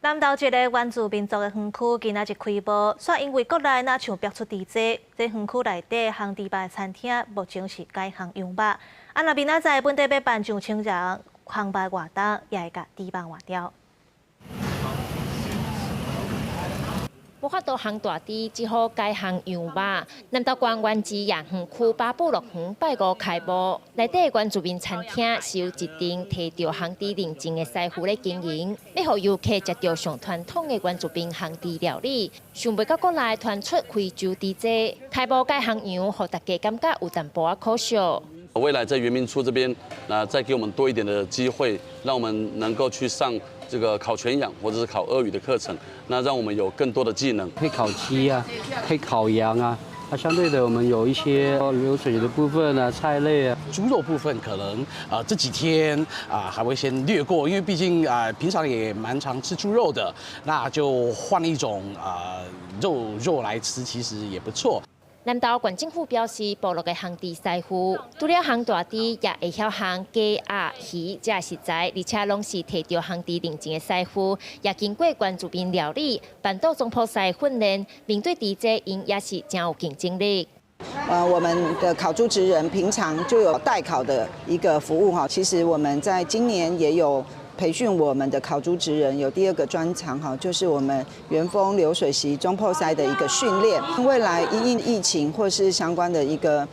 南投一个原住民族的园区今仔日开幕，却因为国内若像标出地这园区内底烘猪肉的餐厅目前是改行羊肉。若明仔载本地要办上清凉烘肉活动，也会甲猪肉换掉。 无法度烘大猪，只好改烘羊肉。南投县原治野园区巴布乐园拜五开幕，内底原住民餐厅是由一定摕着烘猪认证的师傅来经营，要互游客食到上传统的原住民烘猪料理。想袂到国内传出非洲猪这开幕改烘羊，互大家感觉有淡薄仔可惜。 未来在原民处这边，再给我们多一点的机会，让我们能够去上这个烤全羊或者是烤鳄鱼的课程，那让我们有更多的技能。可以烤鸡啊，可以烤羊啊。相对的，我们有一些流水的部分啊，菜类啊，猪肉部分可能这几天还会先略过，因为毕竟平常也蛮常吃猪肉的，那就换一种肉来吃，其实也不错。 南投县政府表示，部落的烘猪师傅除了烘大猪，也会晓烘鸡、鸭、鱼这食材，而且拢是摕到烘猪认证的师傅，也经过原住民料理、板豆中破塞训练，面对猪这，因也是真有竞争力。我们的烤猪职人平常就有代烤的一个服务哈，其实我们在今年也有。 培训我们的烤猪职人有第二个专长哈，就是我们原风流水席中破塞的一个训练。未来因应疫情或是相关的一个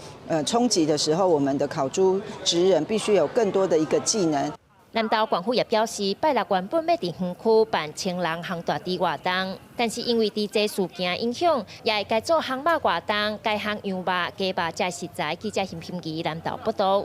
冲击的时候，我们的烤猪职人必须有更多的一个技能。南投县府也表示，拜六原本要伫园区办青人烘大猪活动，但是因为伫这事件影响，也会改做烘肉活动，改烘羊肉、鸡肉这食材，记者邢品仪南投报道。